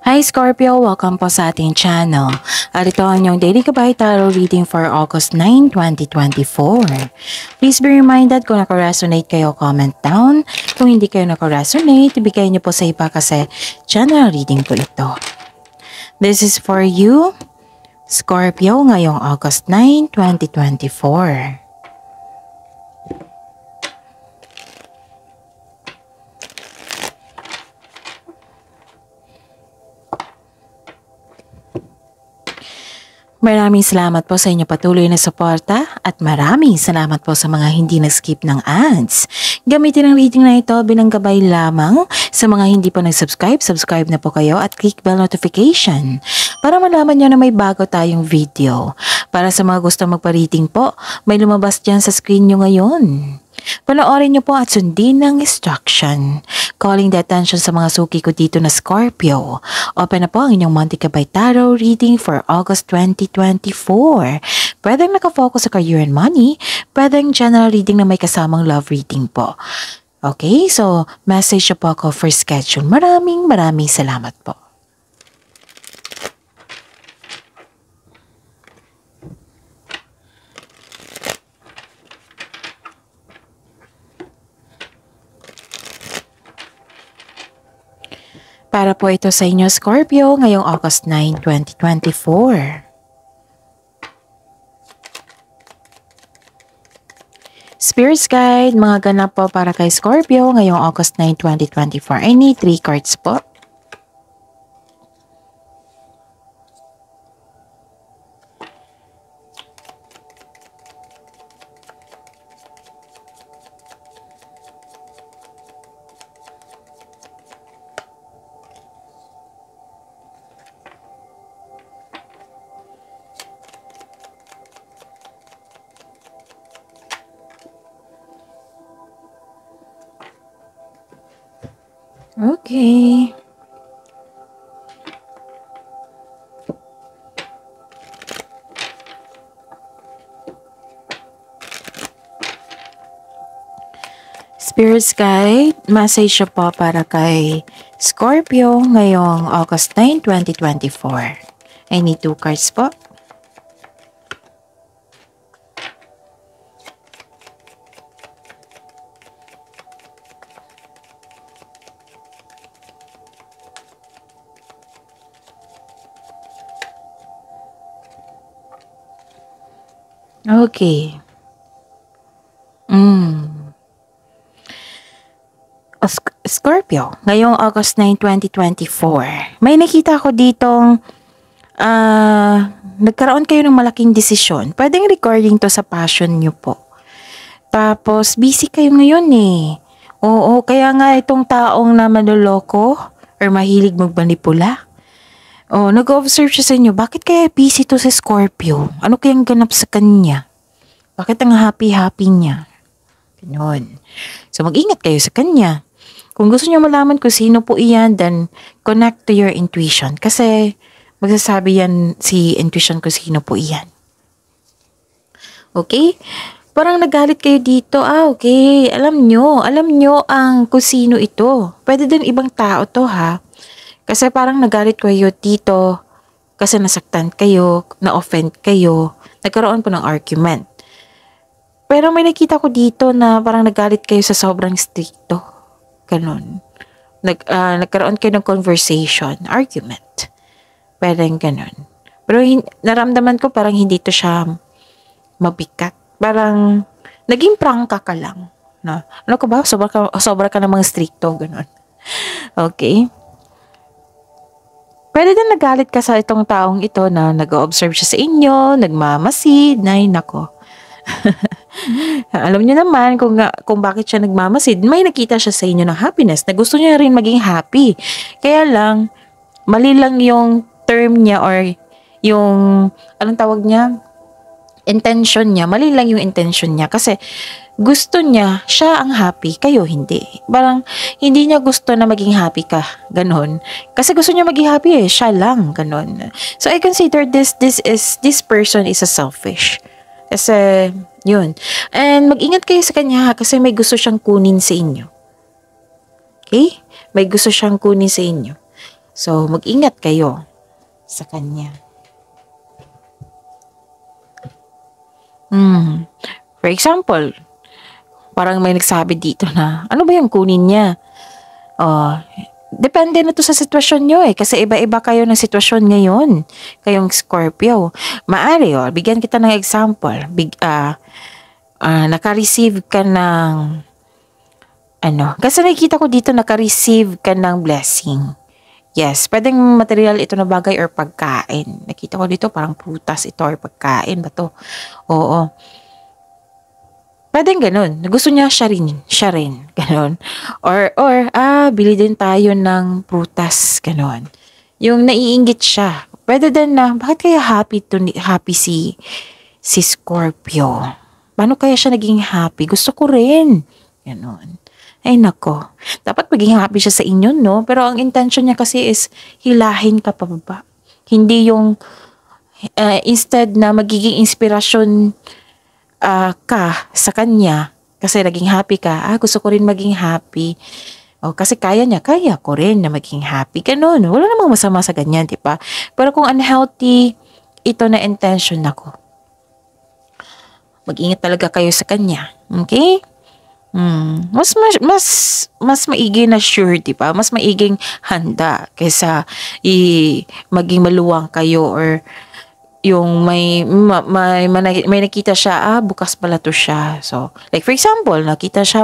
Hi Scorpio! Welcome po sa ating channel. At ito ang inyong Daily Gabay Tarot reading for August 9, 2024. Please be reminded kung naka-resonate kayo, comment down. Kung hindi kayo naka-resonate, ibigay niyo po sa iba kasi channel reading po ito. This is for you, Scorpio, ngayong August 9, 2024. Maraming salamat po sa inyo patuloy na suporta at maraming salamat po sa mga hindi nag-skip ng ads. Gamitin ang reading na ito bilang gabay lamang. Sa mga hindi pa nag-subscribe, subscribe na po kayo at click bell notification para malaman nyo na may bago tayong video. Para sa mga gusto magpa-reading po, may lumabas dyan sa screen nyo ngayon. Panoorin nyo po at sundin ng instruction. Calling the attention sa mga suki ko dito na Scorpio. Open na po ang inyong Monthly Gabay Tarot reading for August 2024. Pwedeng nakafocus sa career and money, pwedeng general reading na may kasamang love reading po. Okay, so message po ako for schedule. Maraming salamat po. Para po ito sa inyo, Scorpio, ngayong August 9, 2024. Spirit's Guide, mga ganap po para kay Scorpio ngayong August 9, 2024. I need 3 cards po. Okay. Spirit's Guide, message po para kay Scorpio ngayong August 9, 2024. I need 2 cards po. Okay. Scorpio, ngayong August 9, 2024, may nakita ko ditong nagkaroon kayo ng malaking desisyon. Pwedeng recording to sa passion nyo po. Tapos, busy kayo ngayon eh. Oo, kaya nga itong taong na maloloko or mahilig magmanipula. Oh, nag-observe siya sa inyo. Bakit kaya busy to si Scorpio? Ano kayang ganap sa kanya? Bakit ang happy-happy niya? Ganon. So, mag-ingat kayo sa kanya. Kung gusto niyo malaman kung sino po iyan, then connect to your intuition. Kasi magsasabi yan si intuition kung sino po iyan. Okay? Parang nagalit kayo dito. Okay. Alam nyo ang kung sino ito. Pwede din ibang tao to ha. Kasi parang nagalit kayo dito kasi nasaktan kayo, na-offend kayo, nagkaroon po ng argument. Pero may nakita ko dito na parang nagalit kayo sa sobrang stricto. Ganon. Nagkaroon kayo ng conversation, argument. Parang ganon. Pero naramdaman ko parang hindi to siya mabigat. Parang naging prangka ka lang. No? Ano ka ba? Sobra ka namang stricto. Ganon. Okay. Pwede din nagalit ka sa itong taong ito na nag-observe siya sa inyo, nagmamasid, nako. Alam niyo naman kung bakit siya nagmamasid, may nakita siya sa inyo ng happiness na gusto niya rin maging happy. Kaya lang, mali lang yung term niya or yung, anong tawag niya? Intention niya. Mali lang yung intention niya kasi gusto niya, siya ang happy, kayo hindi. Parang hindi niya gusto na maging happy ka, ganon. Kasi gusto niya maging happy siya lang, ganon. So I consider this person is a selfish. Kasi, yun. And mag-ingat kayo sa kanya kasi may gusto siyang kunin sa inyo. Okay? May gusto siyang kunin sa inyo. So, mag-ingat kayo sa kanya. For example, parang may nagsabi dito na, ano ba yung kunin niya? Oh, depende na to sa sitwasyon nyo kasi iba-iba kayo ng sitwasyon ngayon. Kayong Scorpio. Maari, bigyan kita ng example. Naka-receive ka ng, kasi nakikita ko dito naka-receive ka ng blessing. Yes, pwedeng material ito na bagay or pagkain. Nakita ko dito parang prutas ito or pagkain ba to? Oo. Pwedeng ganun. Gusto niya siya rin. Ganun. Or, bili din tayo ng prutas. Ganun. Yung naiinggit siya. Pwede din na, bakit kaya happy si Scorpio? Paano kaya siya naging happy? Gusto ko rin. Ganun. Ay nako. Dapat maging happy siya sa inyo, no? Pero ang intention niya kasi is hilahin ka pababa. Hindi yung instead na magiging inspirasyon ka sa kanya kasi naging happy ka, gusto ko rin maging happy. Kasi kaya ko rin na maging happy. Ganun. Wala namang masama sa ganyan, di ba? Pero kung unhealthy, ito na intention ako. Mag-ingat talaga kayo sa kanya. Okay? Mas maigi na sure, di ba? Mas maiging handa kaysa maging maluwang kayo or yung may nakita siya, bukas pala to siya. So, like for example, nakita siya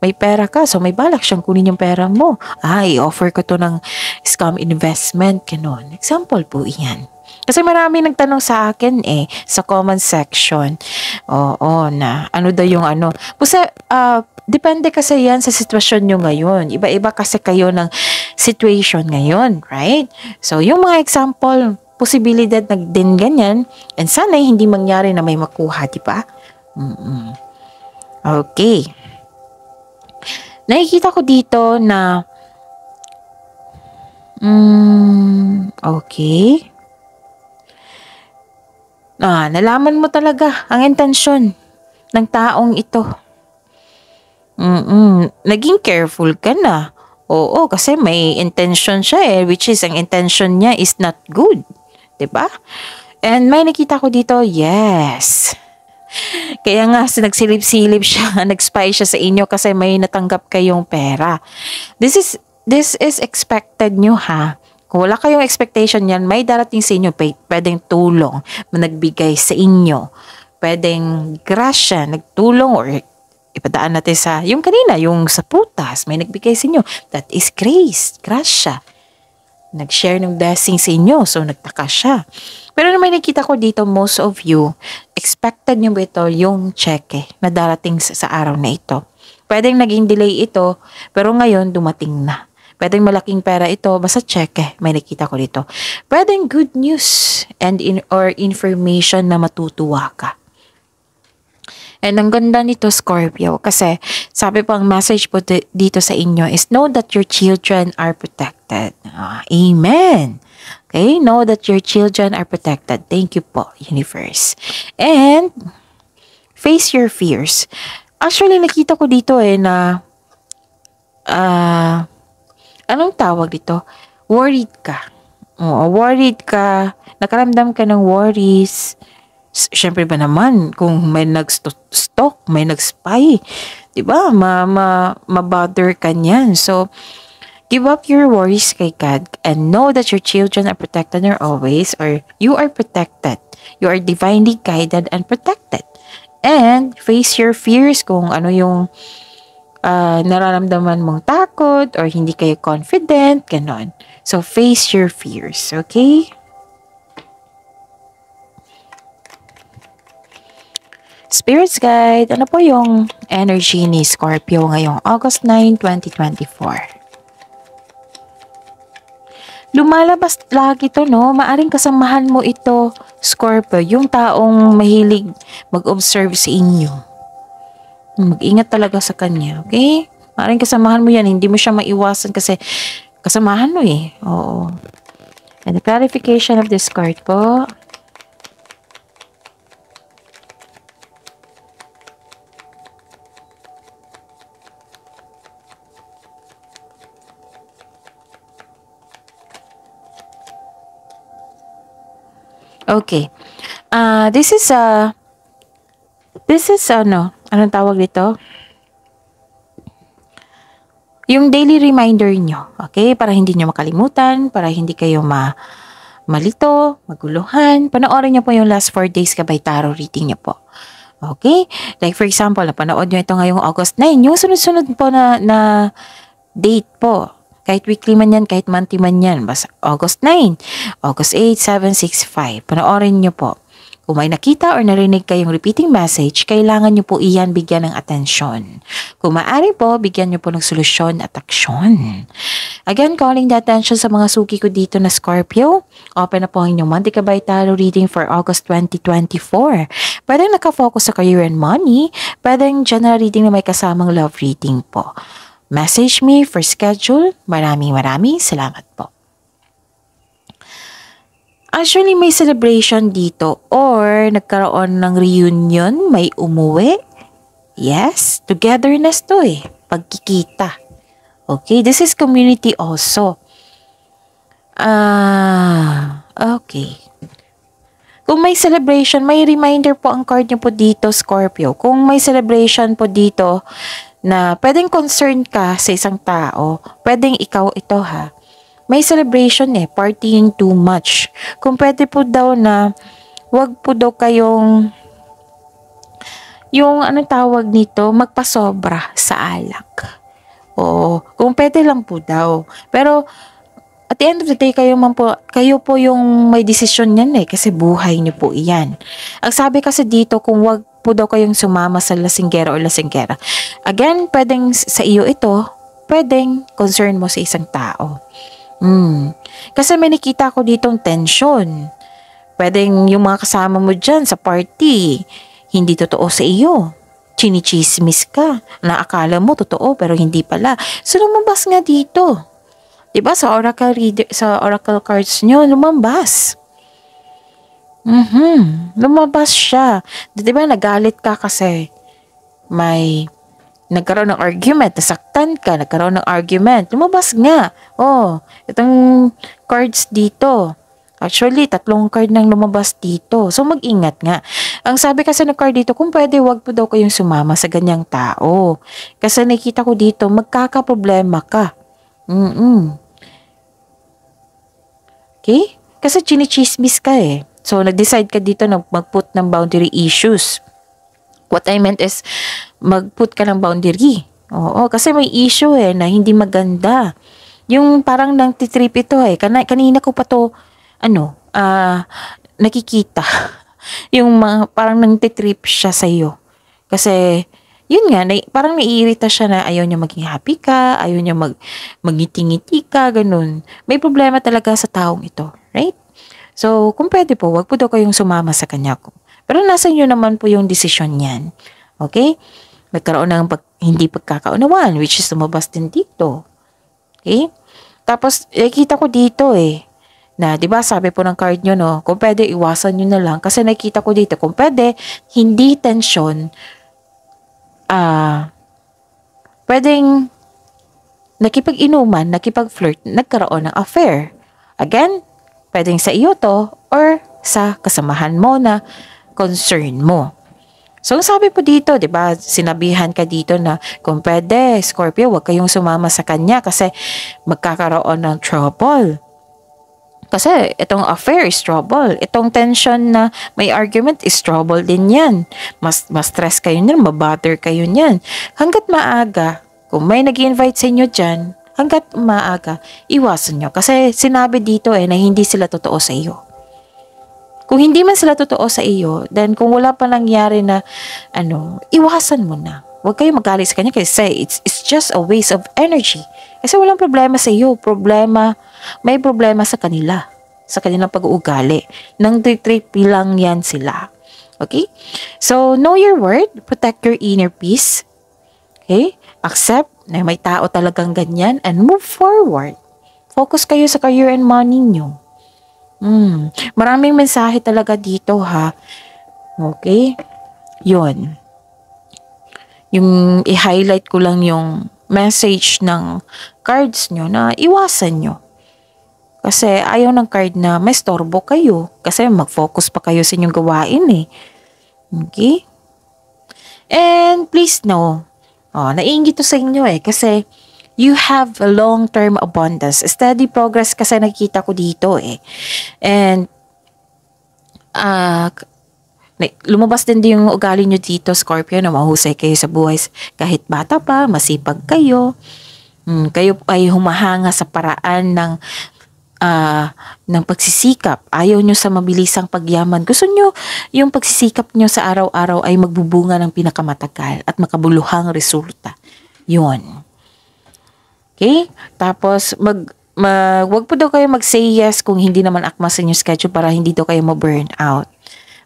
may pera ka, so may balak siyang kunin yung pera mo. I-offer ko to ng scam investment, ganun. Example po iyan. Kasi marami nagtanong sa akin sa comment section. Oo, na ano daw yung ano. Depende kasi yan sa sitwasyon nyo ngayon. Iba-iba kasi kayo ng situation ngayon, right? So, yung mga example, posibilidad na din ganyan, and sana'y hindi mangyari na may makuha, di ba? Okay. Nakikita ko dito na okay. Nalaman mo talaga ang intensyon ng taong ito. Naging careful ka na. Oo, kasi may intention siya which is ang intention niya is not good. 'Di ba? And may nakita ko dito, yes. Kaya nga nagsilip-silip siya, nag-spy siya sa inyo kasi may natanggap kayong pera. This is expected nyo ha. Kung wala kayong expectation yan, may darating sa inyo, pwedeng tulong, nagbigay sa inyo. Pwedeng grasya, nagtulong or ipadaan natin sa, yung kanina, yung sa putas, may nagbigay sa inyo. That is grace, grasya. Nag-share ng blessing sa inyo, so nagtaka siya. Pero may nakita ko dito, most of you, expected nyo ba ito yung cheque na darating sa araw na ito? Pwedeng naging delay ito, pero ngayon dumating na. Pwedeng malaking pera ito, basta cheque, may nakita ko dito. Pwedeng good news or information na matutuwa ka. And ang ganda nito, Scorpio, kasi sabi po ang message po dito sa inyo is know that your children are protected. Amen. Okay, know that your children are protected. Thank you po, universe. And face your fears. Actually, nakita ko dito na anong tawag dito? Worried ka. Worried ka. Nakaramdam ka ng worries. Siyempre ba naman, kung may nag-stalk, may nag-spy, diba? Ma-bother ka niyan. So, give up your worries kay God and know that your children are protected always, or you are protected. You are divinely guided and protected. And face your fears kung ano yung nararamdaman mong takot or hindi kayo confident, ganon. So, face your fears, okay? Spirits Guide, ano po yung energy ni Scorpio ngayong August 9, 2024? Lumalabas lagi to, no? Maaring kasamahan mo ito, Scorpio, yung taong mahilig mag-observe sa inyo. Mag-ingat talaga sa kanya, okay? Maaring kasamahan mo yan, hindi mo siya maiwasan kasi kasamahan mo Oo. And the clarification of this card po. Okay. This is anong tawag dito? Yung daily reminder nyo, okay? Para hindi nyo makalimutan, para hindi kayo malito, maguluhan. Panoorin nyo po yung last 4 days kabay tarot reading nyo po. Okay? Like for example, napanood nyo ito ngayong August 9, yung sunod-sunod po na date po. Kahit weekly man yan, kahit monthly man yan. Basta August 9, August 8, 7, 6, 5. Panoorin nyo po. Kung may nakita or narinig kayong repeating message, kailangan nyo po iyan bigyan ng atensyon. Kung maaari po, bigyan nyo po ng solusyon at aksyon. Again, calling the attention sa mga suki ko dito na Scorpio. Open na po ang inyong Monthly Gabay Tarot reading for August 2024. Pwedeng nakafocus sa career and money. Pwedeng general reading na may kasamang love reading po. Message me for schedule. Maraming salamat po. Actually, may celebration dito or nagkaroon ng reunion, may umuwi. Yes, togetherness to pagkikita. Okay, this is community also. Okay. Kung may celebration, may reminder po ang card niyo po dito, Scorpio. Kung may celebration po dito na pwedeng concern ka sa isang tao, pwedeng ikaw ito ha. May celebration partying too much. Kung pwede po daw na, wag po daw kayong, yung anong tawag nito, magpasobra sa alak. O, kung pwede lang po daw. Pero, at the end of the day, kayo po yung may desisyon yan kasi buhay niyo po iyan. Ang sabi kasi dito, kung wag po daw kayong sumama sa lasinggera o lasinggera. Again, pwedeng sa iyo ito, pwedeng concern mo sa isang tao. Kasi may nakita ko ditong tension. Pwedeng yung mga kasama mo dyan sa party, hindi totoo sa iyo. Chinichismis ka. Naakala mo totoo pero hindi pala. So lumabas nga dito. 'Di ba sa oracle cards nyo, lumabas. Lumabas siya. 'Di ba nagalit ka kasi may nagkaroon ng argument, nasaktan ka, nagkaroon ng argument, lumabas nga. Itong cards dito. Actually, 3 card nang lumabas dito. So, mag-ingat nga. Ang sabi kasi ng card dito, kung pwede, wag po daw kayong sumama sa ganyang tao. Kasi nakita ko dito, magkakaproblema ka. Okay? Kasi chinichismis ka So, nag-decide ka dito na mag-put ng boundary issues. What I meant is, mag-put ka ng boundary. Oo, kasi may issue na hindi maganda. Yung parang nang titrip ito kanina ko pa to, nakikita. Yung parang nang titrip siya sa iyo. Kasi, yun nga, parang naiirita siya na ayaw niya maging happy ka, ayaw niya magngiti-ngiti ka, ganun. May problema talaga sa taong ito, right? So, kung pwede po, wag po daw kayong sumama sa kanya ko. Pero nasa inyo naman po yung desisyon niyan. Okay? Nagkaroon ng hindi pagkakaunawaan, which is lumabas din dito. Okay? Tapos, nakita ko dito na, di ba, sabi po ng card nyo, no, kung pwede, iwasan nyo na lang. Kasi nakita ko dito, kung pwede, hindi tension, pwedeng nakipag-inuman, nakipag-flirt, nagkaroon ng affair. Again, pwedeng sa iyo to, or sa kasamahan mo na concern mo. So, sabi po dito, di ba, sinabihan ka dito na kung pwede, Scorpio, huwag kayong sumama sa kanya kasi magkakaroon ng trouble. Kasi itong affair is trouble. Itong tension na may argument is trouble din yan. Mas stress kayo niyan, mabother kayo niyan. Hanggat maaga, kung may nag-invite sa inyo dyan, hanggat maaga, iwasan nyo. Kasi sinabi dito na hindi sila totoo sa iyo. Kung hindi man sila totoo sa iyo, then kung wala pa nangyari na, iwasan mo na. Huwag kayo magalit sa kanya kasi it's just a waste of energy. Kasi walang problema sa iyo. May problema sa kanila. Sa kanilang pag-uugali. Nang trip lang yan sila. Okay? So, know your word. Protect your inner peace. Okay? Accept na may tao talagang ganyan and move forward. Focus kayo sa career and money nyo. Maraming mensahe talaga dito ha. Okay? Yun. Yung i-highlight ko lang yung message ng cards nyo na iwasan nyo. Kasi ayaw ng card na may storbo kayo. Kasi mag-focus pa kayo sa inyong gawain eh. Okay? And please know, naiinggit to sa inyo eh. Kasi you have a long-term abundance. Steady progress kasi nakikita ko dito eh. And lumabas din yung ugali nyo dito, Scorpio, na mahusay kayo sa buhay. Kahit bata pa, masipag kayo. Kayo ay humahanga sa paraan ng pagsisikap. Ayaw nyo sa mabilisang pagyaman. Gusto nyo yung pagsisikap nyo sa araw-araw ay magbubunga ng pinakamatagal at makabuluhang resulta. Yun. Okay? Tapos, wag po daw kayo mag-say yes kung hindi naman akma sa inyong schedule para hindi daw kayo ma-burn out.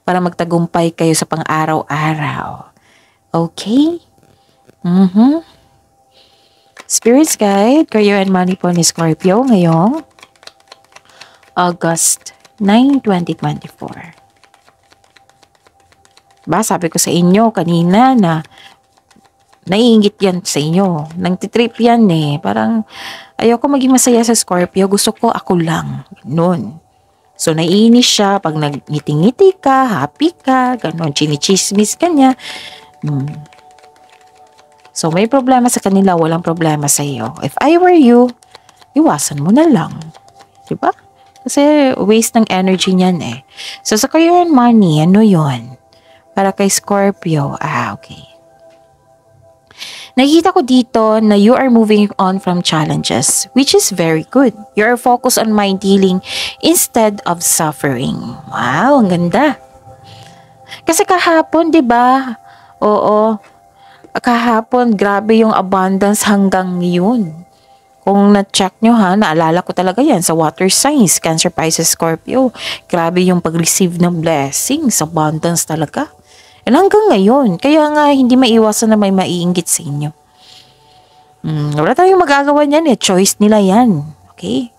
Para magtagumpay kayo sa pang-araw-araw. Okay? Spirits Guide, Career and Money po ni Scorpio ngayong August 9, 2024. Sabi ko sa inyo kanina na naiingit yan sa inyo. Nang-titrip yan eh. Parang ayoko maging masaya sa Scorpio. Gusto ko ako lang. Ganun. So, naiinis siya pag nagngiti-ngiti ka, happy ka, gano'n, chinichismis ka niya. So, may problema sa kanila, walang problema sa iyo. If I were you, iwasan mo na lang. Diba? Kasi waste ng energy niyan eh. So, sa career and money, ano yon? Para kay Scorpio, okay. Nakikita ko dito na you are moving on from challenges, which is very good. You are focused on mind healing instead of suffering. Wow, ang ganda. Kasi kahapon, di ba? Oo. Kahapon, grabe yung abundance hanggang ngayon. Kung na-check nyo naalala ko talaga yan sa water signs, Cancer, Pisces, Scorpio. Grabe yung pag-receive ng blessings, abundance talaga. And hanggang ngayon, kaya nga hindi maiwasan na may maiinggit sa inyo. Wala tayong magagawa niyan eh. Choice nila yan. Okay?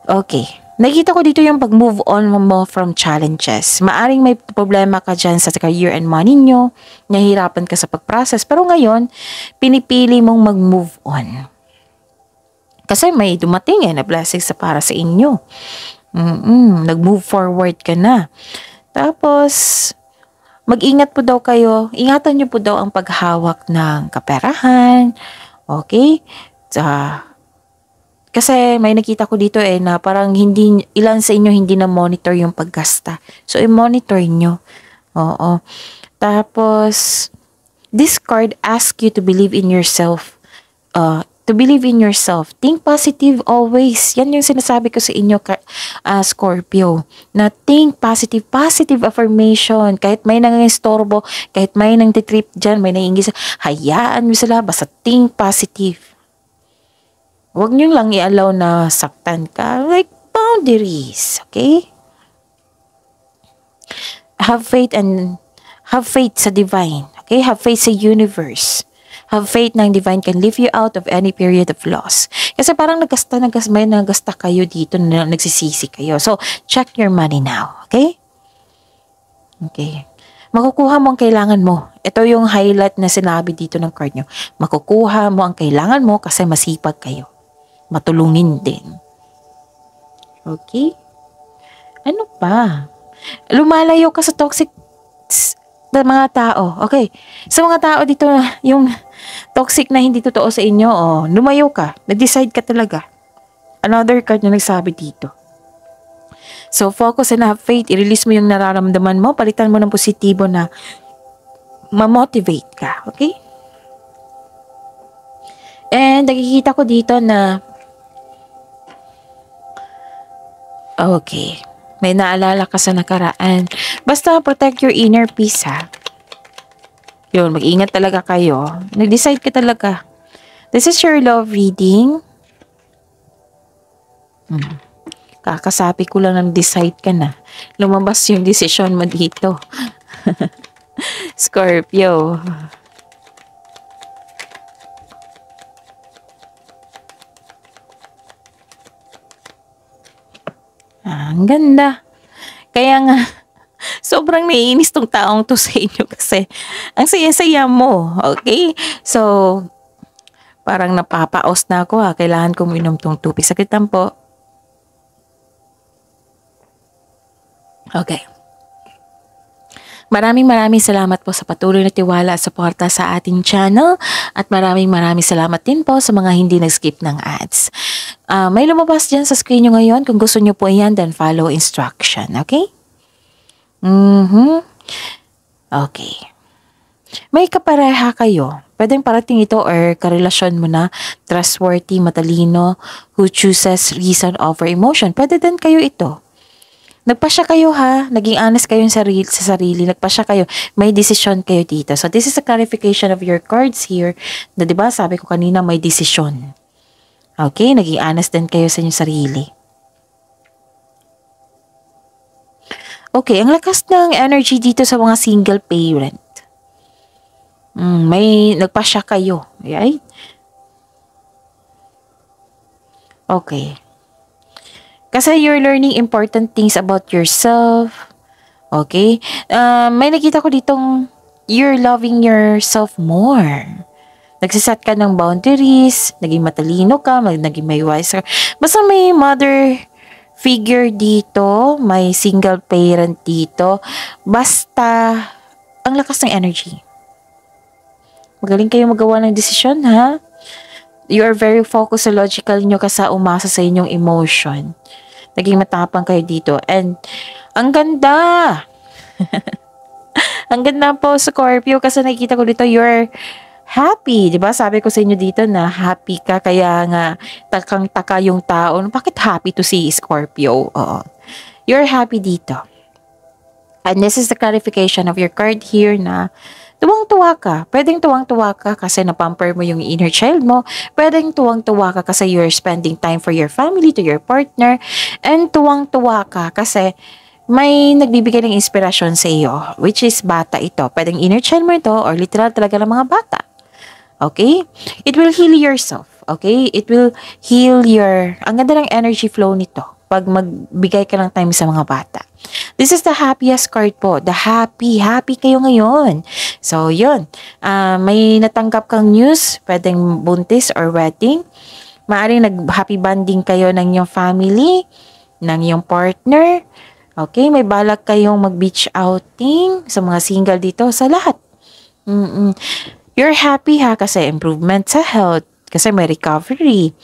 Okay. Nakita ko dito yung pag-move on mo from challenges. Maaring may problema ka dyan sa career and money nyo. Nahihirapan ka sa pag-process. Pero ngayon, pinipili mong mag-move on. Kasi may dumating na blessings para sa inyo. Nag-move forward ka na. Tapos, mag-ingat po daw kayo. Ingatan nyo po daw ang paghawak ng kaperahan. Okay? Kasi may nakita ko dito na parang ilan sa inyo hindi na monitor yung paggasta. So, i-monitor nyo. Oo. Tapos, this card asks you to believe in yourself. To believe in yourself. Think positive always. Yan yung sinasabi ko sa inyo, Scorpio. Na think positive. Positive affirmation. Kahit may nangistorbo, kahit may nang-trip dyan, may naiingis, hayaan mo sila. Basta think positive. Huwag nyo lang i-allow na saktan ka. Like boundaries. Okay? Have faith sa divine. Okay? Have faith sa universe. Have faith na ang divine can lift you out of any period of loss. Kasi parang may nagasta kayo dito na nagsisisi kayo. So, check your money now. Okay? Okay. Makukuha mo ang kailangan mo. Ito yung highlight na sinabi dito ng card nyo. Makukuha mo ang kailangan mo kasi masipag kayo. Matulungin din. Okay? Ano pa? Lumalayo ka sa toxic na mga tao. Okay. Sa mga tao dito, yung toxic na hindi totoo sa inyo, lumayo ka. Nag-decide ka talaga. Another card na nagsabi dito. So, focus and have faith. I-release mo yung nararamdaman mo. Palitan mo ng positibo na ma-motivate ka. Okay? And, nakikita ko dito na okay. May naalala ka sa nakaraan. Basta protect your inner peace, Yun, mag-ingat talaga kayo. Nag-decide ka talaga. This is your love reading. Kakasabi ko lang ng decide ka na. Lumabas yung decision mo dito. Scorpio. Ang ganda. Kaya nga, sobrang naiinis tong taong to sa inyo kasi ang saya-saya mo. Okay? So, parang napapaos na ako Kailangan kong minom tong tubig. Sakitan po. Okay. Maraming salamat po sa patuloy na tiwala at suporta sa ating channel at maraming salamat din po sa mga hindi nag-skip ng ads. May lumabas dyan sa screen nyo ngayon. Kung gusto nyo po yan, then follow instruction. Okay? Okay. May kapareha kayo. Pwedeng parating ito or karelasyon mo na trustworthy, matalino, who chooses reason over emotion. Pwede din kayo ito. Nagpasya kayo ha, naging honest kayo sa sarili, nagpasya kayo, may desisyon kayo dito. So this is a clarification of your cards here, na diba sabi ko kanina may desisyon. Okay, naging honest din kayo sa inyong sarili. Okay, ang lakas ng energy dito sa mga single parent. May nagpasya kayo, right? Okay. Kasi you're learning important things about yourself. Okay? May nakita ko ditong you're loving yourself more. Nagsiset ka ng boundaries, naging matalino ka, naging may wise ka. Basta may mother figure dito, may single parent dito. Basta, ang lakas ng energy. Magaling kayo magawa ng desisyon, ha? You are very focused sa logical nyo kasi umasa sa inyong emotion. Naging matapang kayo dito. And, ang ganda! Ang ganda po, Scorpio, kasi nakikita ko dito, you're happy. Diba? Sabi ko sa inyo dito na happy ka, kaya nga takang-taka yung tao. Bakit happy to see Scorpio? Oo. You're happy dito. And this is the clarification of your card here na tuwang-tuwa ka. Pwedeng tuwang-tuwa ka kasi napamper mo yung inner child mo. Pwedeng tuwang-tuwa ka kasi you're spending time for your family, to your partner. And tuwang-tuwa ka kasi may nagbibigay ng inspirasyon sa iyo, which is bata ito. Pwedeng inner child mo ito or literal talaga ng mga bata. Okay? It will heal yourself. Okay? It will heal your... Ang ganda ng energy flow nito pag magbigay ka ng time sa mga bata. This is the happiest card po. The happy kayo ngayon. So, yun. May natanggap kang news, pwedeng buntis or wedding. Maaring nag-happy bonding kayo ng iyong family, ng iyong partner. Okay, may balak kayong mag-beach outing sa mga single dito, sa lahat. You're happy ha kasi improvement sa health, kasi may recovery.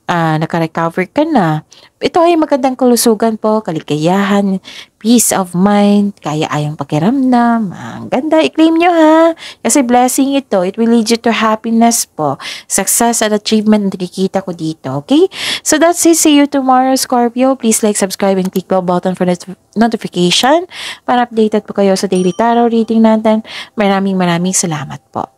Naka-recover ka na. Ito ay magandang kalusugan po, kaligayahan, peace of mind, kaya ayang pakiramdam. Ang ganda, i-claim nyo ha. Kasi blessing ito, it will lead you to happiness po. Success and achievement na nakikita ko dito, okay? So that's it. See you tomorrow, Scorpio. Please like, subscribe, and click bell button for notification para updated po kayo sa daily tarot reading natin. Maraming salamat po.